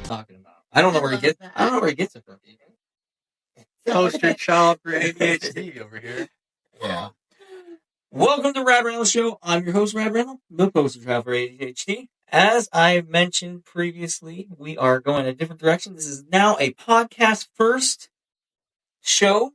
talking about. I don't know where he gets it from. Poster child for ADHD over here. Yeah. Welcome to Randall Show. I'm your host, Randall, the poster child for ADHD. As I mentioned previously, we are going a different direction. This is now a podcast first show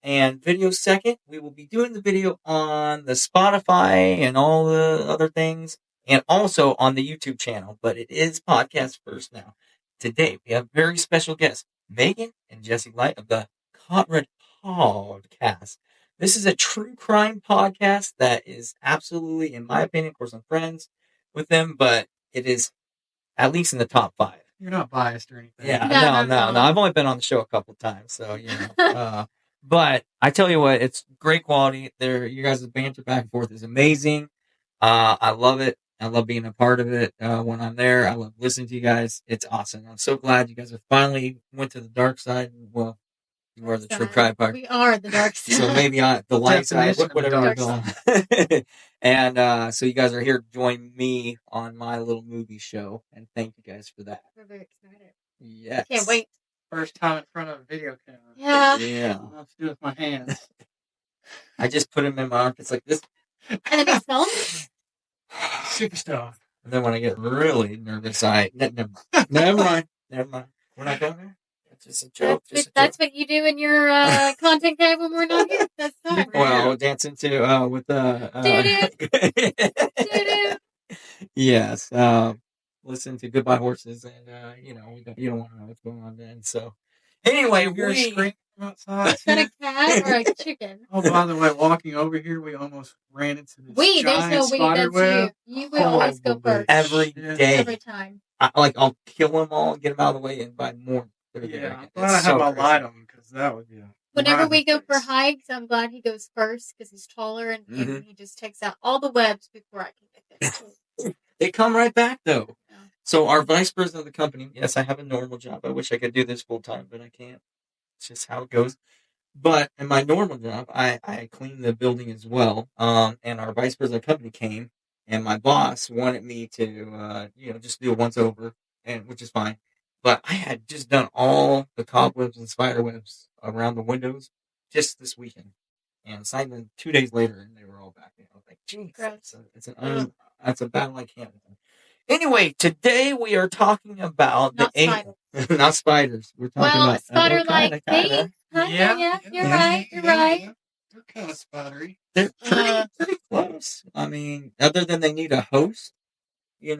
and video second. We will be doing the video on the Spotify and all the other things, and also on the YouTube channel, but it is podcast first now. Today, we have very special guests, Meaghan and Jesse Light of the Conrad Pawdcast. This is a true crime podcast that is absolutely, in my opinion, of course, I'm friends with them, but it is at least in the top 5. You're not biased or anything. Yeah, no. I've only been on the show a couple of times, so you know. But I tell you what, it's great quality. You guys' banter back and forth is amazing. I love it. I love being a part of it when I'm there. I love listening to you guys. It's awesome. I'm so glad you guys have finally went to the dark side. Well, you are the true crime part. We are the dark side. So maybe on the light side, whatever we're doing. And so you guys are here to join me on my little movie show. And thank you guys for that. We're very excited. Yes. Can't wait. First time in front of a video camera. Yeah. Yeah. I have to do it with my hands. I just put them in my armpits like this. And then he smelled Super stuff. And then when I get really nervous, never mind. We're not going there. It's just a joke. That's what you do in your content guide when we're not here. That's fine. Well, dancing to with the yes. Listen to Goodbye Horses, and you don't want to know what's going on then. So anyway, we're screaming outside. Is that a cat or a chicken? Oh, by the way, walking over here, we almost ran into this giant there's no spider web. You will always go first. Every day. Every time. I'll kill them all and get them out of the way and buy more. Yeah, I'm glad I have my light on because that would be whenever we go for hikes, I'm glad he goes first because he's taller and he just takes out all the webs before I can get there. They come right back though. Yeah. So our vice president of the company, yes, I have a normal job. I wish I could do this full time, but I can't. It's just how it goes. But in my normal job, I clean the building as well. And our vice president of the company came, and my boss wanted me to, just do a once over, and which is fine. But I had just done all the cobwebs and spider webs around the windows just this weekend. And it's not even 2 days later, and they were all back. I was like, geez, that's a battle I can't win. Anyway, today we are talking about not spiders. We're talking about spider-like things. Yeah, you're right. They're kind of spidery. They're pretty close. I mean, other than they need a host, to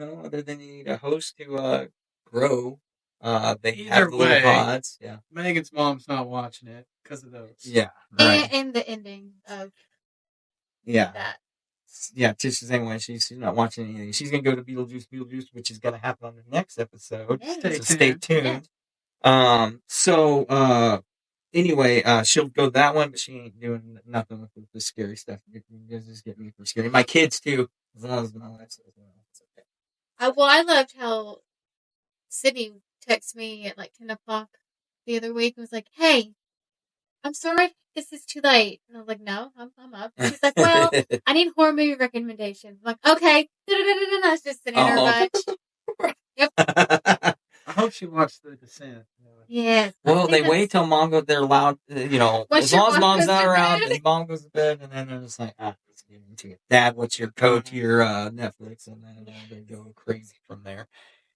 grow. They have the little pods. Yeah. Megan's mom's not watching it because of those. Yeah. Right. And the ending of that. Yeah, Tisha's anyway. She's not watching anything. She's gonna go to Beetlejuice, which is gonna happen on the next episode. Hey. So stay tuned. Anyway, she'll go that one, but she ain't doing nothing with the scary stuff. You guys just get me for scary. My kids too. As long as my wife's okay. I loved how Sydney texted me at like 10 o'clock the other week and was like, "Hey, I'm sorry, this is too late." And I was like, "No, I'm up." She's like, "Well, I need horror movie recommendations." I'm like, "Okay." I was just sitting in her bunch. Yep. I hope she watched The Descent. Yes. Well, they wait till mom goes. They're allowed, as long as mom's not around, and mom goes to bed, and then they're just like, let's get into it. Dad, what's your code to your Netflix? And then they go crazy from there.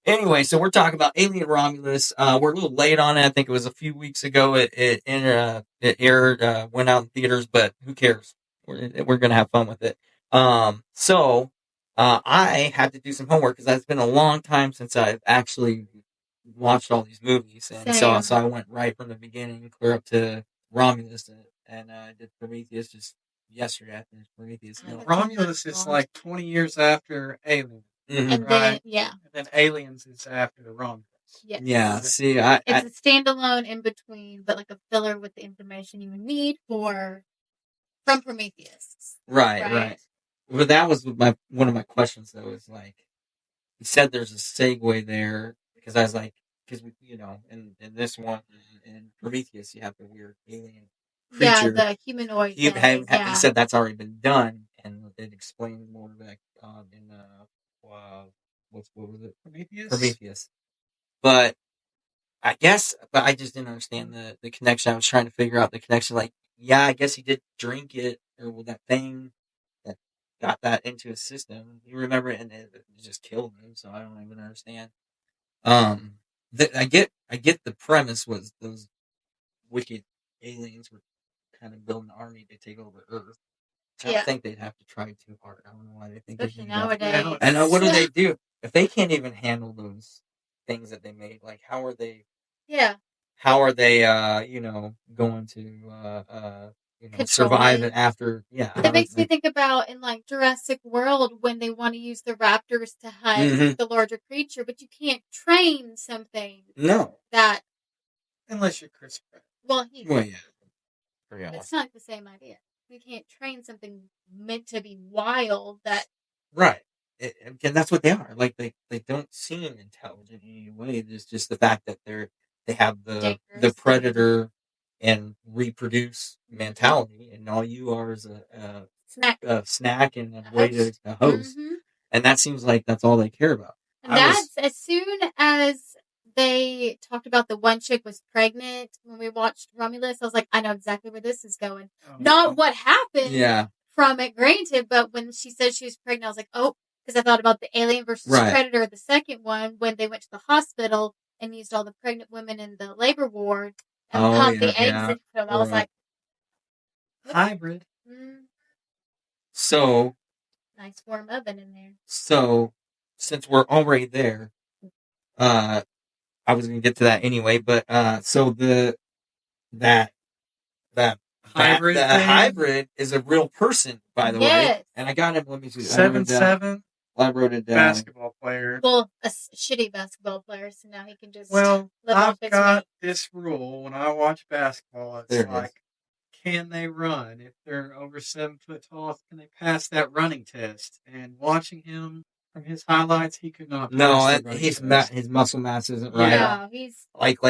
Anyway, so we're talking about Alien Romulus. We're a little late on it. I think it was a few weeks ago. It aired, went out in theaters, but who cares? We're gonna have fun with it. So I had to do some homework because it's been a long time since I've actually watched all these movies, and so I went right from the beginning, clear up to Romulus, and I did Prometheus just yesterday. I finished Prometheus. Romulus is like 20 years after Alien. And right? And then Aliens is after Romulus. Yes. Yeah. See, it's a standalone in between, but like a filler with the information you would need from Prometheus. Right. Well, that was one of my questions though. Is like, you said there's a segue there because I was like, in this one in Prometheus you have the weird alien creature. Yeah, the humanoid. You said that's already been done, and it explained more of that in what was it? Prometheus. Prometheus. But I guess, but I just didn't understand the connection. I was trying to figure out the connection. Like, yeah, I guess he did drink it, or with that thing that got that into his system. You remember it, and it just killed him. So I don't even understand. Um, I get the premise was those wicked aliens were kind of building an army to take over Earth. I don't think they'd have to try too hard. I don't know why they think Especially they do that. nowadays. And what do they do if they can't even handle those things that they made? Like, how are they? Yeah. How are they? Going to survive it after? Yeah, It makes me think about in like Jurassic World when they want to use the raptors to hunt the larger creature, but you can't train something. No, that unless you're Chris Pratt. Well, yeah. It's not the same idea. You can't train something meant to be wild. That right. And that's what they are. Like they don't seem intelligent in any way. It's just the fact that they have the predator and reproduce mentality, and all you are is a snack and a way to host. And that seems like that's all they care about. And as soon as they talked about the one chick was pregnant when we watched Romulus, I was like, I know exactly where this is going. Not what happened from it, granted, but when she said she was pregnant, I was like, oh, because I thought about the Alien versus Predator, the second one, when they went to the hospital and used all the pregnant women in the labor ward and pumped the eggs into them. I was like, hybrid. So nice warm oven in there. So since we're already there, I was going to get to that anyway, but so that hybrid is a real person, by the way. And I got him. Let me see. 7'7". I wrote it down. Basketball player. Well, a shitty basketball player, so now he can just. Well, I've got this rule when I watch basketball. It's like, can they run? If they're over 7 foot tall, can they pass that running test? And watching him from his highlights, he could not. No, his muscle mass isn't right. No, he's like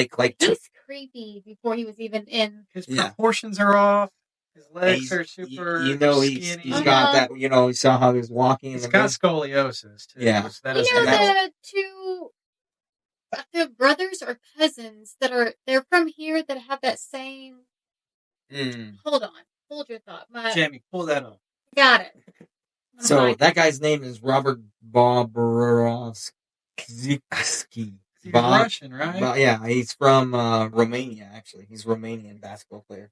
he's creepy before he was even in. His proportions are off. His legs are super. He's got that. You saw how he was walking. He's got scoliosis too. Yeah, the brothers or cousins they're from here that have that same. Hold your thought. Jamie, pull that up. Got it. So that guy's name is Robert Bobrovsky. He's Russian, right? Yeah, he's from Romania. Actually, he's a Romanian basketball player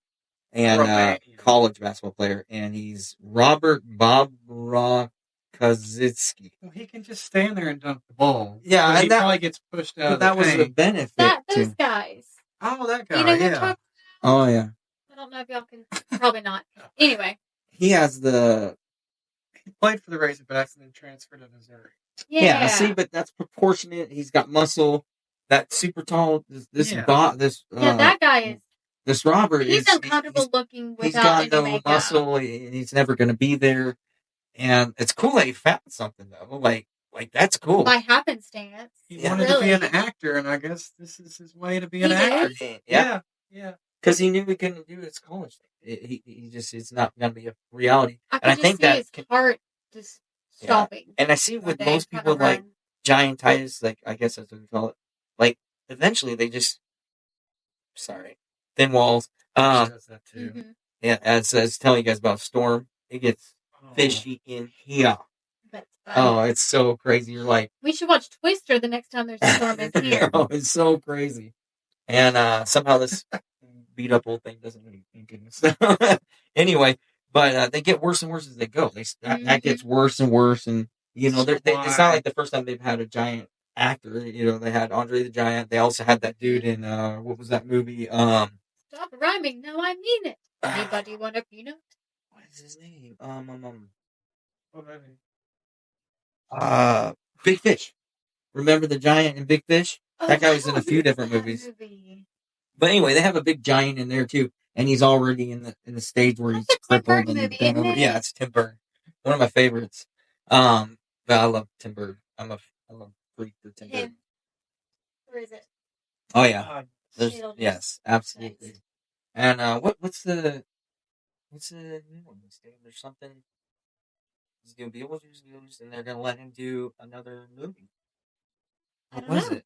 and college basketball player, and he's Robert Bobrovsky. Well, he can just stand there and dunk the ball. Yeah, and he probably gets pushed out. But that was the benefit. Those guys. Oh, that guy. Oh yeah. I don't know if y'all can. Probably not. Anyway. He has He played for the Razorbacks and then transferred to Missouri. Yeah, see, but that's proportionate. He's got muscle. That super tall. That guy is. This Robert he's uncomfortable looking without he's got any no makeup. muscle. He's never going to be there. And it's cool that he found something though. Like that's cool. By happenstance. He wanted to be an actor, and I guess this is his way to be an actor. Yeah. Because he knew he couldn't do his college thing. It's not going to be a reality. I think that his heart just stopping. Yeah. And I see with most people like giantitis, like I guess that's what we call it. Like eventually they just thin walls. Does that too. Yeah, as I was telling you guys about Storm, it gets fishy in here. Oh, it's so crazy. You're like, we should watch Twister the next time there's a storm in here. Oh, it's so crazy. And somehow this beat up old thing doesn't really thank goodness. Anyway, but they get worse and worse as they go. That gets worse and worse, and it's not like the first time they've had a giant actor. They had Andre the Giant. They also had that dude in what was that movie? Stop rhyming. No, I mean it. Anybody want a peanut? What is his name? What movie? Big Fish. Remember the giant in Big Fish? That guy was in a few different movies. But anyway, they have a big giant in there too, and he's already in the stage where he's crippled and bent over. Yeah, it's Tim Burton, one of my favorites. But I love Tim Burton. I love freak for Tim Burton. Where is it? Oh yeah, yes, absolutely. Nice. And what's the new one? There's something. He's doing Beetlejuice, and they're gonna let him do another movie. What was it?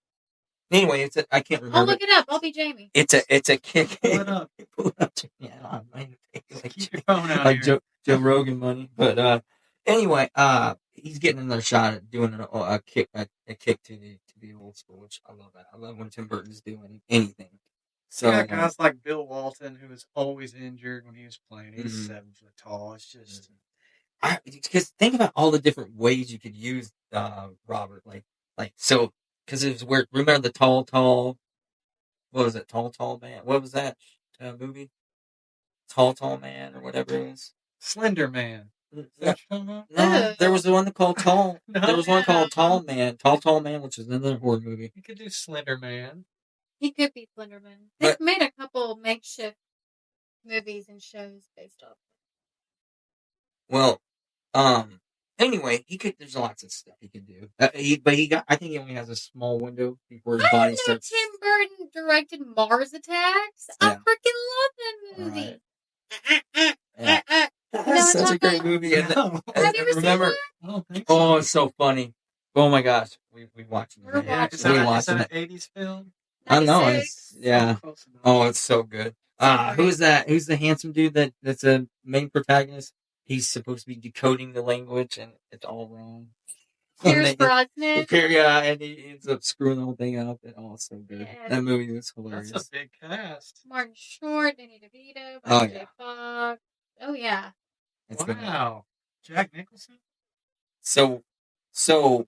Anyway, I can't remember. I'll look it up. I'll be Jamie. It's a kick. Pull it up. Yeah, Keep your phone out like here. Joe Rogan money. But anyway, he's getting another shot at doing a kick to the old school, which I love that. I love when Tim Burton's doing anything. So yeah, guys like Bill Walton, who was always injured when he was playing. He's 7 foot tall. It's just because think about all the different ways you could use Robert, so because it was weird. Remember the tall. What was it? Tall man. What was that movie? Tall man or whatever it was. Slender Man. Is that what you're talking about? No, there was the one called Tall. No. There was one called Tall Man, which is another horror movie. You could do Slender Man. He could be Slenderman. They've made a couple makeshift movies and shows based off. Well, anyway, there's lots of stuff he could do. I think he only has a small window before his body starts. Tim Burton directed Mars Attacks. Yeah. I freaking love that movie. Yeah. That's such a great movie. And, Have you ever seen that? I don't think oh, it's so funny. Oh my gosh, we watched it. We're watching Is that watching an 80s film? I know 96. yeah. Close enough. Oh, it's so good. Who's that? Who's the handsome dude that's a main protagonist? He's supposed to be decoding the language, and it's all wrong. Pierce Brosnan. Yeah, and he ends up screwing the whole thing up. And so good. Yes. That movie was hilarious. That's a big cast. Martin Short, Danny DeVito, Oh, Michael J. yeah. Fox. Oh yeah. It's been- Wow. Jack Nicholson? So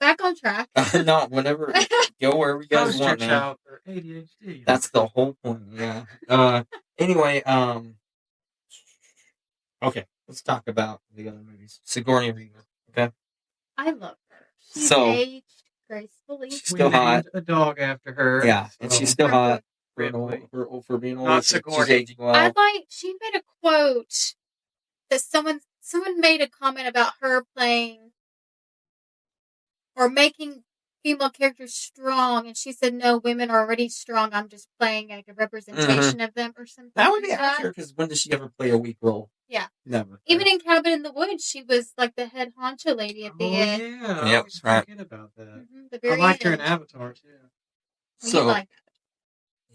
Back on track. no, whatever. Go wherever you guys want, Poster man. child for ADHD. That's the whole point. Yeah. Anyway. Okay. Let's talk about the other movies. Sigourney Weaver. Okay. I love her. She's So- aged gracefully. She's We still hot. named a dog after her. Yeah, and so- she's still hot for Ripley. being old. Not She's Sigourney. aging well. She made a quote that someone made a comment about her playing or making female characters strong, and she said, "No, women are already strong. I'm just playing like a representation of them or something." That would be like accurate because when did she ever play a weak role? Yeah. Never. Even in Cabin in the Woods, she was like the head honcho lady at the Oh, end. yeah. I Yep, always right. forget about that. The I very liked her in end. Avatar, too. So like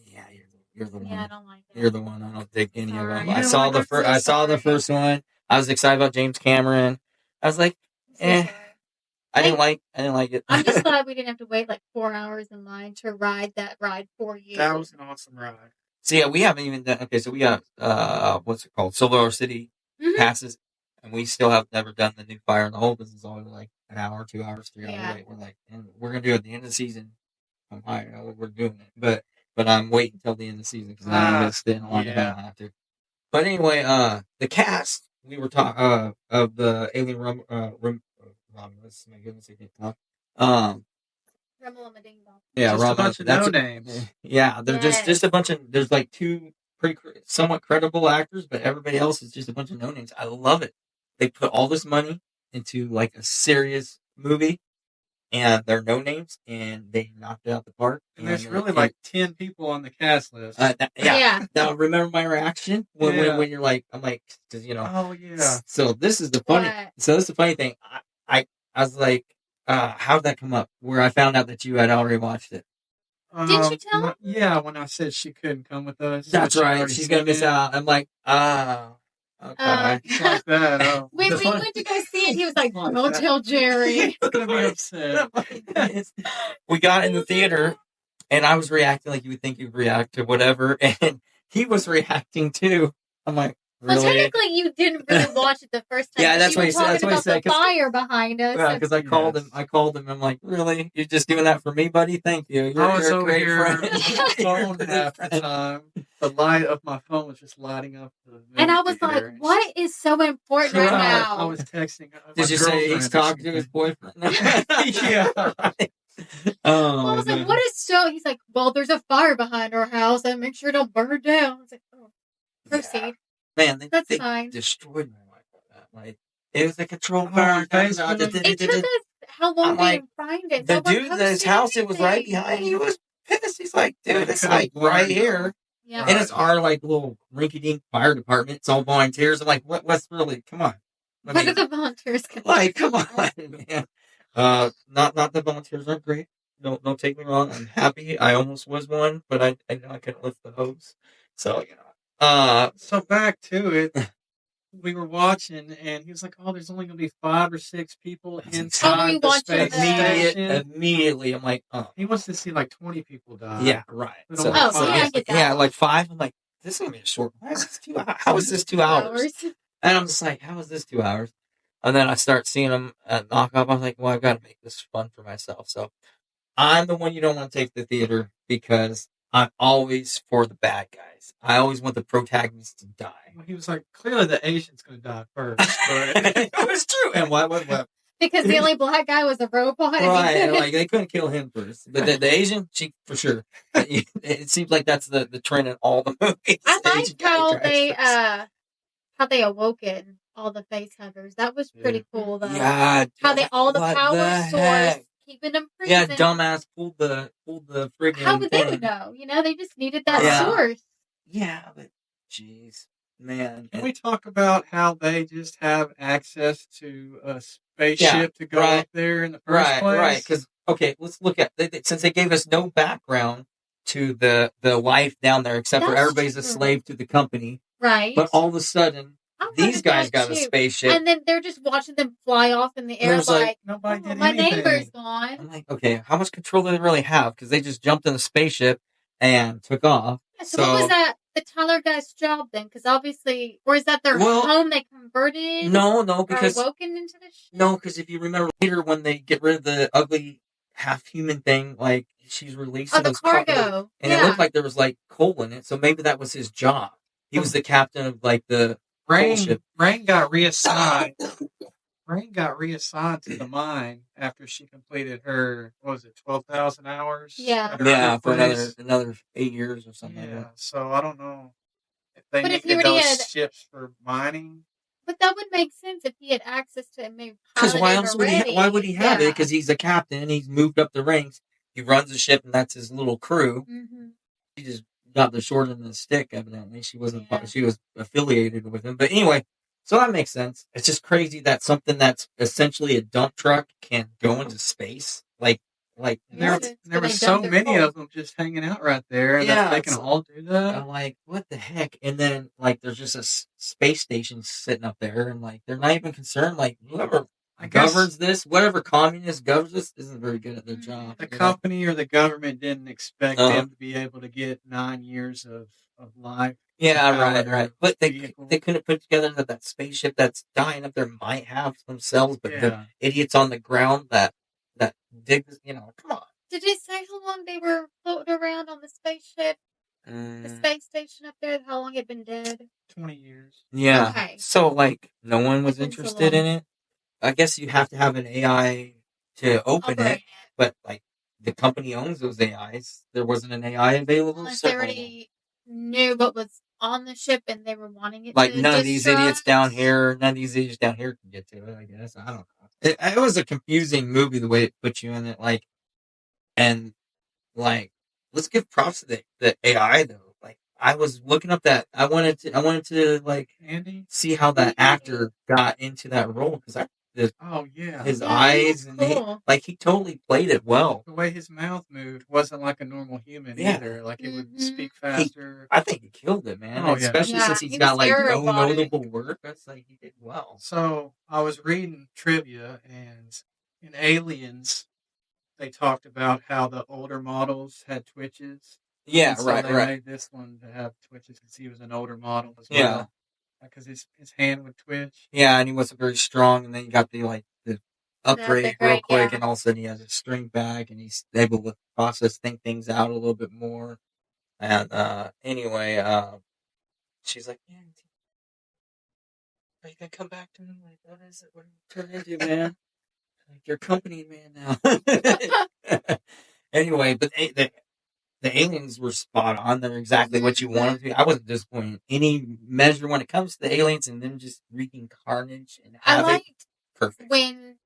yeah, you're the one. yeah, I don't like that. You're the one. I don't think any of Sorry. them. You I know saw what? the I'm first. so I saw the sorry. first one. I was excited about James Cameron. I was like, I'm so eh. sorry. I didn't like it. I'm just glad we didn't have to wait like 4 hours in line to ride that ride for you. That was an awesome ride. So yeah, we haven't even done. Okay, so we got what's it called? Silver City Mhm. passes, and we still have never done the new Fire in the Hole. This is only like an hour, 2 hours, 3 hours Yeah. wait. We're like, and we're gonna do it at the end of the season. I'm high. We're doing it, but I'm waiting until the end of the season because I missed it. And I don't have to. But anyway, the cast we were talking of the Alien Romulus. My goodness, I can't talk. Rumble and the Ding Dong. Yeah, Just a Romulus. bunch of That's no-names. yeah, they're Yes. just a bunch of. There's like two somewhat credible actors, but everybody else is just a bunch of no names. I love it. They put all this money into like a serious movie, and they're no names, and they knocked it out the park. And there's really like 10 people on the cast list. Yeah. Now remember my reaction when you're like, I'm like, 'cause, Oh, yeah. So this is the funny. What? So this is the funny thing. I was like, how did that come up? Where I found out that you had already watched it. Didn't you tell him? Yeah, when I said she couldn't come with us. That's but she right. already She's gonna seen miss it. out. I'm like, okay. It's like that. Oh. When The we fun- went to go see it, he was like, Like "Don't that. tell Jerry." He's gonna be upset. We got in the theater, and I was reacting like you would think you'd react to whatever, and he was reacting too. I'm like, Well, really? technically, you didn't really watch it the first time. Yeah, that's you what were he said. talking That's what he about said, the 'cause- fire behind us. Yeah, because I called him. I called him. I'm like, really? You're just doing that for me, buddy? Thank you. You're, I was you're a over great here friend. on my You're a phone great half the friend. time. The light of my phone was just lighting up. The And I movie was like, theater. "What is so important right I now?" was texting. Did you say he's talking to his boyfriend? Yeah. Oh, I was like, man. "What is so?" He's like, "Well, there's a fire behind our house, and make sure it don't burn down." I was like, "Oh, proceed." Man, That's they fine. destroyed my life with that. Like, it was a control Oh, car. basically. It took us how long I'm to like, even find it? The No one dude, posted his house, it was right anything. behind. He was pissed. He's like, dude, it's Could've like right learned. here. Yeah. And it's our like little rinky-dink fire department. It's all volunteers. I'm like, what's really? Come on. I What mean, are the volunteers gonna like, do? come on, man. Not the volunteers aren't great. don't take me wrong. I'm happy. I almost was one, but I know I couldn't lift the hose. So So back to it. We were watching, and he was like, "Oh, there's only going to be 5 or 6 people inside the space station." Immediately, I'm like, "Oh." He wants to see like 20 people die. Yeah, right. So, I get that. Like 5. I'm like, this is gonna be a short. How is this 2 hours? And I'm just like, how is this 2 hours? And then I start seeing them knock up. I'm like, well, I've got to make this fun for myself. So I'm the one you don't want to take to the theater because I'm always for the bad guys. I always want the protagonist to die. Well, he was like, clearly the Asian's going to die first. But it was true. And what? Because the only black guy was a robot. Right. Like, they couldn't kill him first. But the Asian, she, for sure. It seems like that's the trend in all the movies. I liked how they awoken all the face huggers. That was pretty cool, though. Yeah. How they all the power source keeping them freezing. Yeah, dumbass pulled the friggin' How would they know? They just needed that source. Yeah, but jeez, man. Can we talk about how they just have access to a spaceship to go up there in the first place? Right. Because let's look at since they gave us no background to the life down there, except for everybody's a slave to the company. Right. But all of a sudden, these guys got a spaceship. And then they're just watching them fly off in the air like nobody did my anything. neighbor's gone. I'm like, okay, how much control do they really have? Because they just jumped in a spaceship and took off. Yeah, so what was that, the Tyler guy's job then? Because obviously, or is that their home they converted? No, because... Or awoken into the ship? No, because if you remember later when they get rid of the ugly half-human thing, like, she's releasing those cargo. And it looked like there was, like, coal in it, so maybe that was his job. He was the captain of, like, the ship. Rain got reassigned. Rain got reassigned to the mine after she completed her, 12,000 hours? Yeah. For another 8 years or something like that. So I don't know if they needed those ships for mining. But that would make sense if he had access to it. Maybe because why would he have it? Because he's a captain. He's moved up the ranks. He runs the ship, and that's his little crew. Mm-hmm. He just got the short end of the stick. Evidently, she wasn't. She was affiliated with him. But anyway, so that makes sense. It's just crazy that something that's essentially a dump truck can go into space. There were so many of them just hanging out right there that they can all do that. I'm like, what the heck? And then, there's just a space station sitting up there, and, they're not even concerned. Whoever governs this, whatever communist governs this, isn't very good at their job. The company or the government didn't expect them to be able to get 9 years of life. Yeah, right. But they couldn't put together that spaceship that's dying up there might have themselves, but the idiots on the ground that dig, come on. Did it say how long they were floating around on the spaceship? The space station up there, how long it had been dead? 20 years. Yeah. Okay. So, no one was interested in it. I guess you have to have an AI to open it, but, the company owns those AIs. There wasn't an AI available. Unless they already knew what was on the ship and they were wanting it to none of these idiots down here can get to it, I guess. I don't know. It was a confusing movie the way it put you in it, let's give props to the AI though. I was looking up that I wanted to Andy? see how that actor got into that role because his eyes and he totally played it well. The way his mouth moved wasn't like a normal human either. It would speak faster. I think he killed it, man. Especially since he's got no notable work. That's he did well. So I was reading trivia, and in Aliens, they talked about how the older models had twitches. Yeah, so right. They made this one to have twitches because he was an older model as well. Yeah. Because his hand would twitch. Yeah, and he wasn't very strong, and then you got the upgrade real quick, and all of a sudden he has a string back, and he's able to think things out a little bit more. And anyway, she's like, "Yeah, are you gonna come back to me? What is it? What are you turning into, man? You're company man now." Anyway, but the aliens were spot on. They're exactly what you wanted to be. I wasn't disappointed in any measure when it comes to the aliens and them just wreaking carnage and havoc. I liked perfect when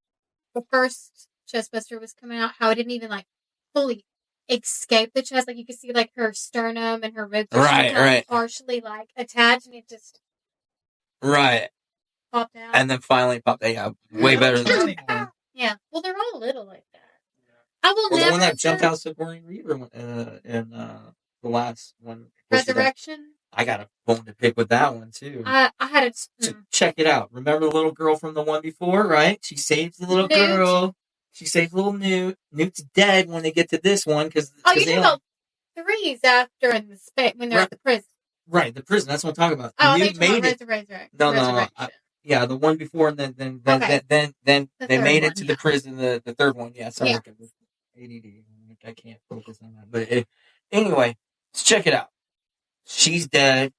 the first chestbuster was coming out, how it didn't even fully escape the chest. You could see her sternum and her ribs were partially attached, and it just popped out. And then finally popped out. Yeah, way better than yeah. Well, they're all little like that. I will Or the never. one that jumped out Sigourney Weaver in the last one. Resurrection. I got a bone to pick with that one too. I had a. Check it out. Remember the little girl from the one before, right? She saves the little Newt. girl. She saves little Newt. Newt's dead when they get to this one because. Oh, you talking about 3's after in the when they're at the prison. Right, the prison. That's what I'm talking about. Oh, Newt made it. Resurrection. No. Yeah, the one before, and then they made it to the prison. The third one. Yeah, sorry. ADD. I can't focus on that. But anyway, let's check it out. She's dead.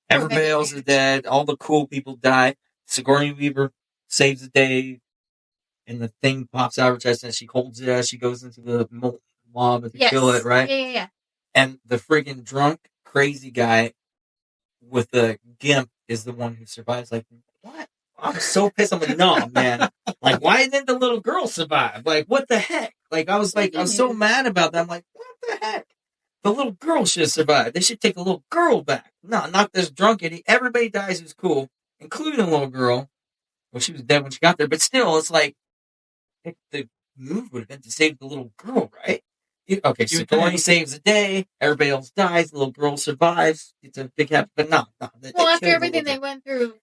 Everybody else is dead. All the cool people die. Sigourney Weaver saves the day, and the thing pops out of her chest, and she holds it as she goes into the mob to kill it, right? Yeah. And the friggin' drunk, crazy guy with the gimp is the one who survives. Like, what? I'm so pissed. I'm like, no, man. Like, why didn't the little girl survive? Like, what the heck? Like, I was so mad about that. I'm like, what the heck? The little girl should survive. They should take the little girl back. No, not this drunk idiot. Everybody dies who's cool, including the little girl. Well, she was dead when she got there, but still, it's like, the move would have been to save the little girl, right? Okay, so Sigourney saves the day, everybody else dies, the little girl survives, it's a big happy, but no. Well, after everything they went through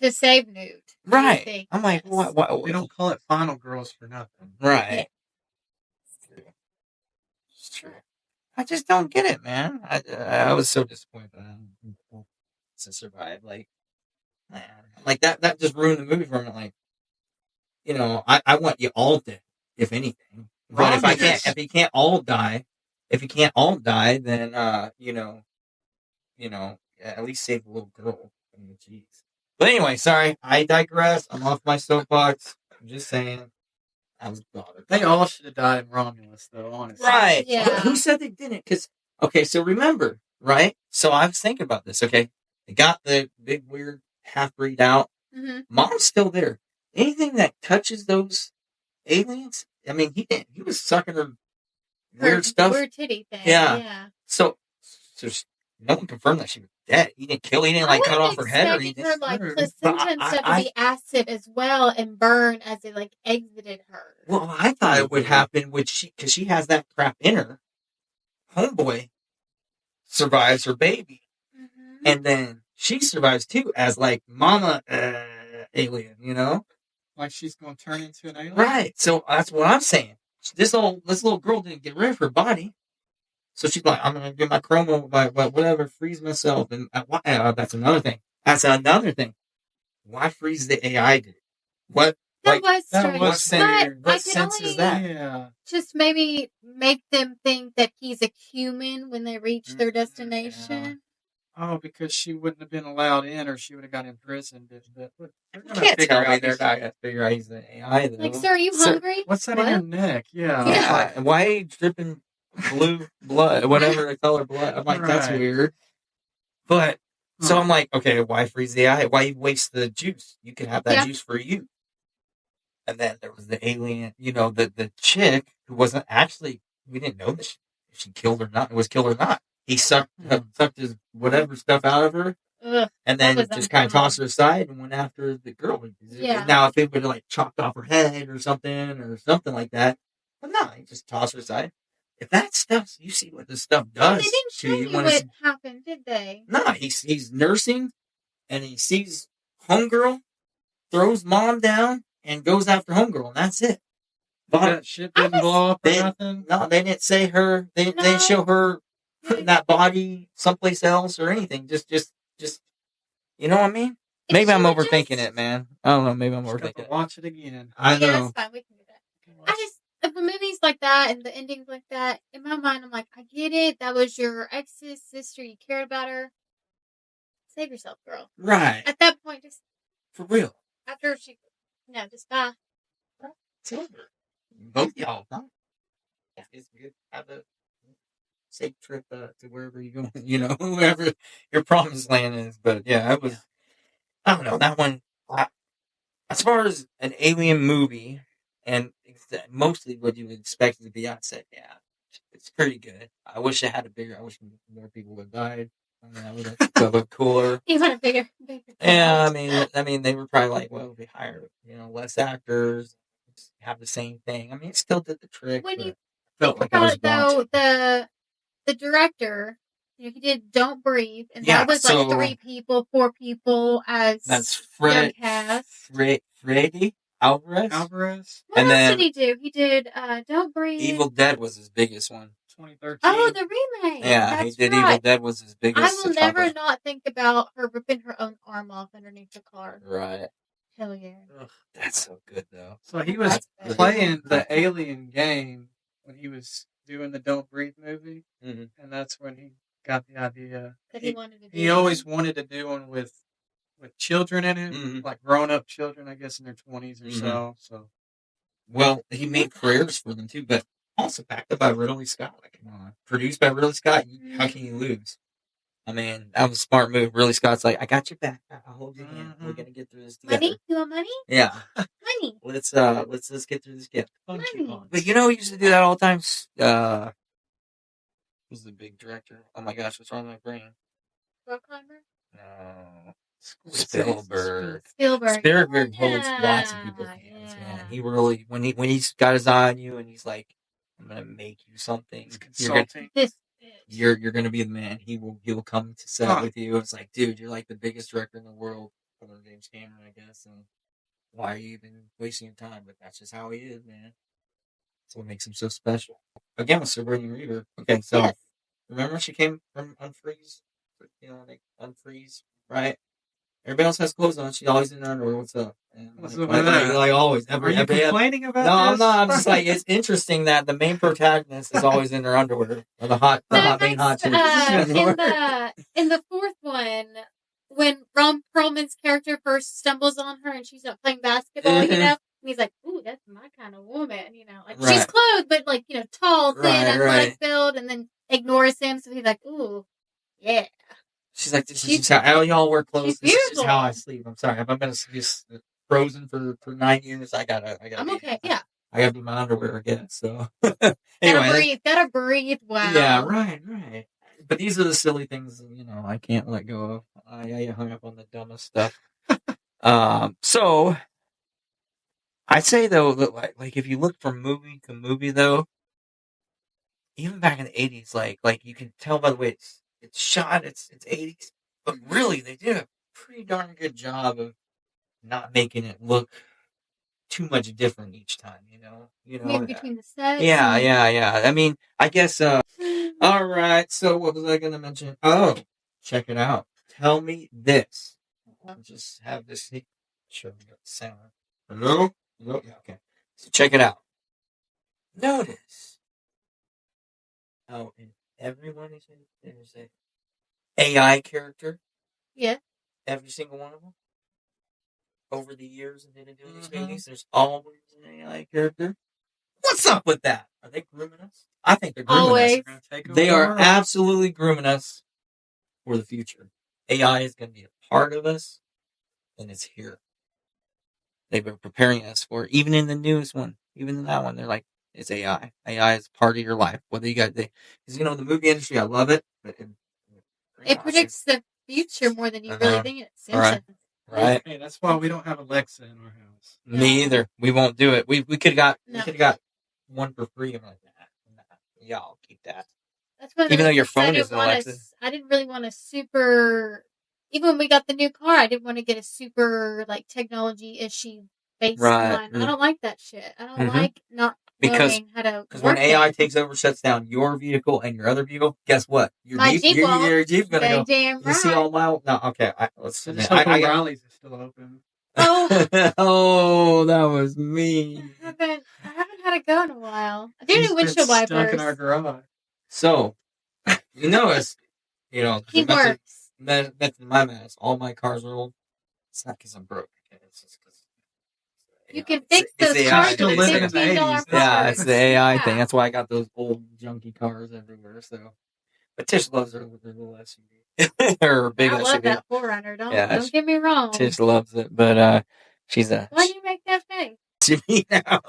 to save Newt. Right. I'm like, what? We don't call it Final Girls for nothing. Right. Yeah. It's true. I just don't get it, man. I was so disappointed to survive. Like, man, like that just ruined the movie for me. Like, I want you all dead, if anything. But if you can't all die, then at least save the little girl. I mean, jeez. But anyway, sorry, I digress. I'm off my soapbox. I'm just saying, I was bothered. They all should have died in Romulus, though. Honestly, right? Yeah. Who said they didn't? Because so remember, right? So I was thinking about this. Okay, they got the big weird half breed out. Mm-hmm. Mom's still there. Anything that touches those aliens, I mean, he was sucking her weird stuff. Weird titty thing. Yeah. So no one confirmed that she was dead. He didn't kill. He didn't cut off her head or anything. Her placenta and stuff to be acid as well and burn as it exited her. Well, I thought it would happen because she has that crap in her. Homeboy survives her baby, and then she survives too as mama alien. Like she's going to turn into an alien? Right. So that's what I'm saying. This little girl didn't get rid of her body. So she's like, I'm going to get my chromo, whatever, freeze myself. And that's another thing. Why freeze the AI? Did it? What? That was strange. What sense is that? Yeah. Just maybe make them think that he's a human when they reach their destination. Yeah. Oh, because she wouldn't have been allowed in, or she would have got imprisoned. You can't tell me they're not going to figure out he's an AI, though. Like, sir, are you hungry? What's that in your neck? Yeah. Yeah. Why are you dripping blue blood, whatever the color blood? I'm like, that's weird. But, so I'm like, okay, why freeze the AI? Why waste the juice? You can have that juice for you. And then there was the alien, the chick who wasn't actually, we didn't know if she killed or not, was killed or not. He sucked his whatever stuff out of her, and then just kind of tossed her aside and went after the girl. Yeah. Now, if it would have chopped off her head or something like that, but no, he just tossed her aside. If that stuff, you see what this stuff does. They didn't show you what happened, did they? No, he's nursing, and he sees homegirl, throws mom down, and goes after homegirl, and that's it. That shit didn't blow up or nothing? No, they didn't say her. They didn't show her putting that body someplace else or anything. Just, you know what I mean? Maybe I'm overthinking it, man. I don't know. Maybe I'm overthinking it. Watch it again. I know. Yeah, that's fine. We can do that. If the movies like that and the endings like that, in my mind, I'm like, I get it. That was your ex's sister. You cared about her. Save yourself, girl. Right. At that point, just for real. After she, just bye. It's over. Both y'all, huh? Yeah. It's good. Have a safe trip to wherever you go, wherever your promised land is. But yeah, it was. I don't know that one. As far as an alien movie, and mostly what you would expect it to be, I'd say, yeah, it's pretty good. I wish it had I wish more people would have died. I would have looked cooler. You want a bigger. Yeah, I mean, they were probably like, well, we hired, less actors, have the same thing. I mean, it still did the trick. When but you felt think like I about was it, though, watching. the director, he did "Don't Breathe," and Yeah, that was like so 3 people, 4 people as that's young cast. Freddy Alvarez. Alvarez. What And else then did he do? He did "Don't Breathe." Evil Dead was his biggest one. 2013. Oh, the remake. Yeah, That's he did. right. Evil Dead was his biggest. I will never not think about her ripping her own arm off underneath the car. Right. Hell yeah. Ugh, that's so good though. So he was That's playing the Alien game when he was doing the Don't Breathe movie, Mm-hmm. and that's when he got the idea. That he wanted to do. He always wanted to do one with children in it, Mm-hmm. like grown-up children, I guess, in their 20s or so. So, well, he made careers for them too, but also backed up by Ridley Scott. Like, come on, produced by Ridley Scott. How can you lose? I mean, that was a smart move. Ridley Scott's like, I got your back. I'll hold your hand. We're gonna get through this together. Money? You want money? Yeah. Money. Let's get through this gift. Money. But you know, he used to do that all the time. Who's the big director? Oh my gosh, what's wrong with my brain? Brockheimer? No. Spielberg. Spielberg holds lots of people's hands, man. He really when he's got his eye on you and he's like, I'm gonna make you something. Consulting. You're gonna be the man. He will come to set with you. It's like, dude, you're like the biggest director in the world, other than James Cameron, I guess. And why are you even wasting your time? But that's just how he is, man. That's what makes him so special. Again with Sabrina Weaver. Okay, so remember she came from Unfreeze? You know, like Unfreeze, right? Everybody else has clothes on. She's always in her underwear. What's up? Like always. Are you complaining about no, this? I'm not. I'm just like, it's interesting that the main protagonist is always in her underwear. Or the main hot chick. In the fourth one, when Ron Perlman's character first stumbles on her and she's not playing basketball, you know, and he's like, "Ooh, that's my kind of woman," you know, like she's clothed, but like, you know, tall, thin, athletic build, and then ignores him, so he's like, "Ooh, yeah." She's like, this is how y'all wear clothes. This is just how I sleep. I'm sorry. If I'm gonna be frozen for 9 years, I gotta. I'm okay. Yeah. I gotta be my underwear again. So anyway, gotta breathe. Wow. Yeah. Right. But these are the silly things, you know, I can't let go of. I hung up on the dumbest stuff. So I'd say though that like if you look from movie to movie though, even back in the 80s, like you can tell by the way it's shot, it's 80s, but really they did a pretty darn good job of not making it look too much different each time, you know. Maybe between the sets. Yeah. I mean, I guess. All right. So what was I going to mention? Oh, check it out. Tell me this. I'll just have this. Sure, we got the sound. Hello. Yeah. Okay. So check it out. Notice. Oh, and everyone is in. There's a AI character. Yeah. Every single one of them. Over the years and they've been doing these movies, there's always an AI character. What's up with that? Are they grooming us? I think they're grooming us. They are absolutely grooming us for the future. AI is going to be a part of us, and it's here. They've been preparing us for it. Even in the newest one, even in that one, they're like, it's AI. AI is part of your life. Whether you got because the movie industry, I love it, but it predicts the future more than you really think it's. Right. Hey, that's why we don't have Alexa in our house. Me either. We won't do it. We could have got one for free. I'm like, nah. Yeah, I'll keep that. That's one of even though your phone is Alexa. I didn't really want a super. Even when we got the new car, I didn't want to get a super like technology-ishy based one. I don't like that shit. I don't like not knowing how to. Because when AI takes over, shuts down your vehicle and your other vehicle, guess what? Your Jeep's gonna go. Damn you see all my no. Okay, let's. Just hope O'Reilly's is still open. Oh, that was me. I haven't had it go in a while. I do need windshield wipers. Stuck in our garage. So, you notice, he works. Method in my madness. All my cars are old. It's not because I'm broke. Okay? It's just because you can fix those cars with $15 parts. Yeah, it's the AI thing. That's why I got those old junky cars everywhere. So, but Tish loves her little SUV. Her big SUV. I love that 4Runner. Don't get me wrong. Tish loves it, but she's a. Why do you make that face? SUV now.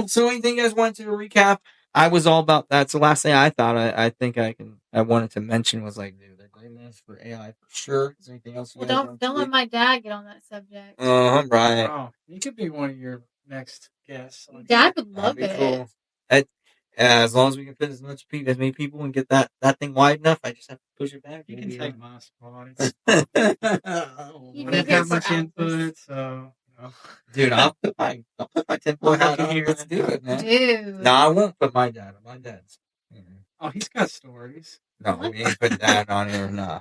So anything you guys want to recap? I was all about that's the last thing I thought. I think I wanted to mention was like, dude, they're great, man. plans for AI for sure. Is there anything else you Well, guys don't want to let see? my dad get on that subject. Right. Oh, he could be one of your next guests. Dad would That'd love be it. cool. As long as we can fit as many people and get that thing wide enough, I just have to push it back. You can take my spot. You'd I be didn't here have for much hours. input, so Dude, I'll put my 10-foot hat happy on. here. Let's do it, man. Dude. No, I won't put my dad on. My dad's. Oh, he's got stories. No, we ain't putting that on here. No.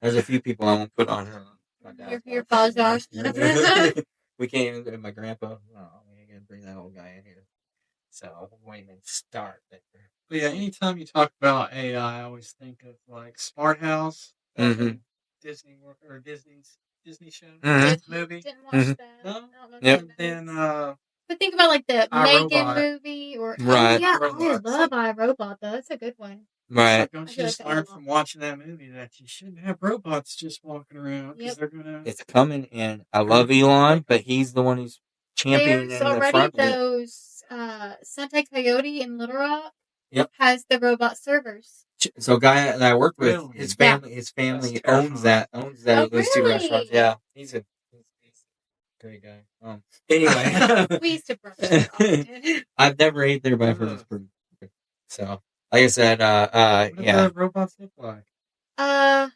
There's a few people I won't put on here. My dad's Your not father's We can't even. My grandpa. No, we ain't gonna bring that old guy in here. So we won't even start. But yeah, anytime you talk about AI, I always think of like Smart House, Disney or Disney show, movie. Didn't watch that. No? I don't know. Yep. And then but think about like the Meaghan iRobot. movie, or Right. I Robot. love iRobot though. That's a good one. Right. Don't I you feel just like I learn love from watching that movie that you shouldn't have robots just walking around because Yep. they're gonna. It's coming, and I love Elon, but he's the one who's championing There's in the already front. those Santa Coyote in Little Rock. Yep. Has the robot servers. So, a guy that I work with, Really? his family That's owns that. Oh, Those two really? restaurants. Yeah, he's a great guy. Anyway, We used to brunch often. I've never ate there, but I've heard it's pretty good. So, like I said, What do yeah. the robots look like? Like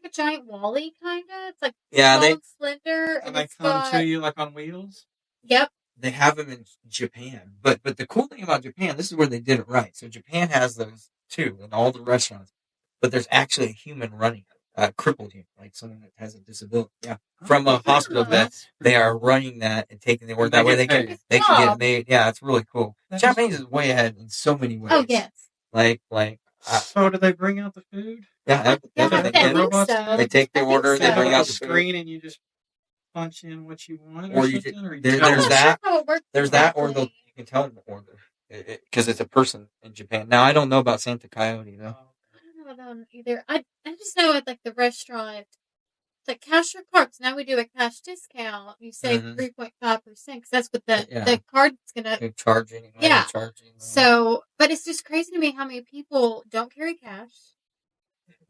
a giant Wall-E kind of. It's like Yeah, tall and slender, And and they it's come got. to you like on wheels? Yep. They have them in Japan, but the cool thing about Japan, this is where they did it right. So Japan has those too in all the restaurants, but there's actually a human running it, crippled human, like someone that has a disability. Yeah, from a hospital bed, they are running that and taking the order. That way they can get made. Yeah, it's really cool. Japanese is way ahead in so many ways. Oh yes. Like. So do they bring out the food? Yeah, I think so. They take the order, so. they bring out the screen, and you just punch in what you want, or you there's that, or you can tell them to order because it's a person in Japan. Now I don't know about Santa Coyote though. I don't know either. I just know at like the restaurant, it's like cash your cards. Now we do a cash discount. You save 3.5% because that's what the card's gonna charge anyway. Yeah. So, but it's just crazy to me how many people don't carry cash.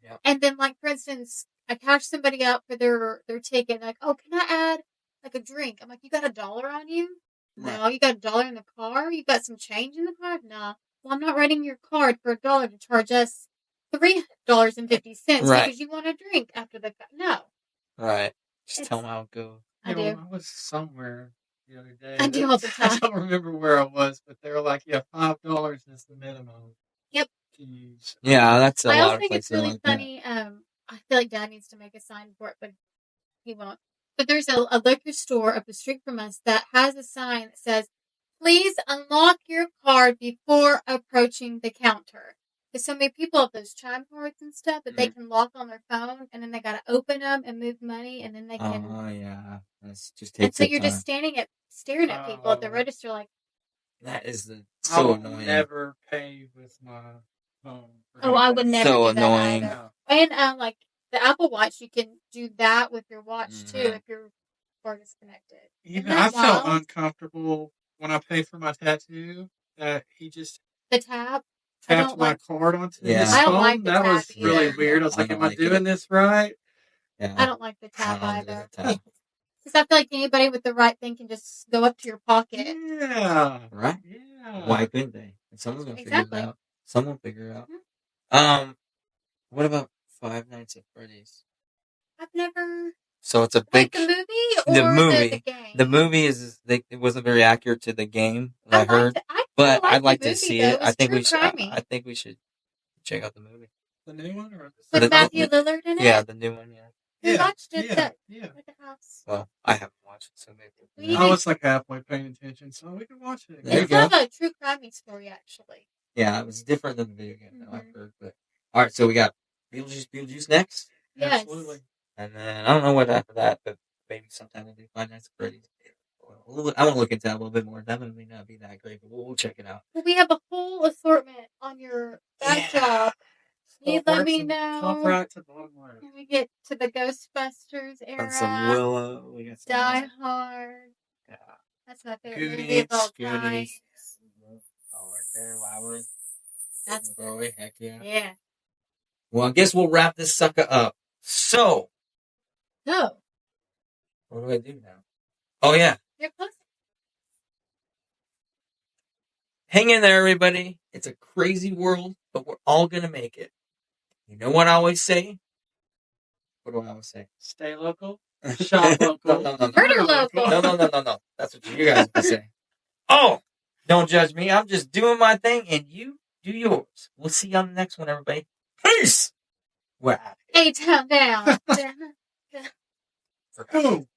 Yeah. And then, like for instance, I cash somebody out for their ticket. Like, oh, can I add like a drink? I'm like, you got $1 on you? Right. No, you got $1 in the car. You got some change in the car? Nah. Well, I'm not writing your card for $1 to charge us $3.50 because you want a drink after the no. Right. Just tell them how it goes. I do. I was somewhere the other day. I do all the time. I don't remember where I was, but they were like, "Yeah, $5 is the minimum." Yep. To use. Yeah, that's a lot of places. I also think it's really funny. I feel like Dad needs to make a sign for it, but he won't. But there's a liquor store up the street from us that has a sign that says, "Please unlock your card before approaching the counter." Because so many people have those chime cards and stuff that they can lock on their phone, and then they got to open them and move money, and then they can. Oh yeah, that's just. And so you're just staring at people at the register, like. That is so annoying. Never pay with my phone. Oh, I would never. So do that annoying. Either. And like the Apple Watch, you can do that with your watch too if your card is connected. Even I felt uncomfortable when I paid for my tattoo. That he just the tab. Tapped my card onto his phone. I don't like the that tab was really weird. I was like, am I doing this right? Yeah. I don't like the tab either. Because I feel like anybody with the right thing can just go up to your pocket. Yeah. Right? Yeah. Why couldn't they? Someone's going to figure it out. Someone will figure it out. What about Five Nights at Freddy's? I've never... So it's a big... Like the movie or the game? The movie it wasn't very accurate to the game, I heard. But I'd like to see it. I think we should check out the movie. The new one? Or with Matthew Lillard in it? Yeah, the new one, yeah. We watched it at the house. Well, I haven't watched it, so maybe. I was like halfway paying attention, so we can watch it. It's kind of a true crime story, actually. Yeah, it was different than the video game, though, I've heard. But all right, so we got Beetlejuice next? Yes. Absolutely. And then, I don't know what after that, but maybe sometime we'll do Five Nights at Freddy's. I want to look into that a little bit more. That may not be that great, but we'll check it out. Well, we have a whole assortment on your backdrop. You let me know. Come right to bottom left. When we get to the Ghostbusters era. And some Willow. We got some Die Hard. Yeah. That's my favorite movie of all time. Goonies. Oh, right there, Labyrinth. That's Bowie. Heck yeah. Yeah. Well, I guess we'll wrap this sucker up. So. No. What do I do now? Oh, yeah. You're close. Hang in there, everybody. It's a crazy world, but we're all going to make it. You know what I always say? What do I always say? Stay local. Shop local. No. Murder local. No. That's what you guys would say. Oh, don't judge me. I'm just doing my thing, and you do yours. We'll see you on the next one, everybody. Peace. We're out. A-Town down. Boom.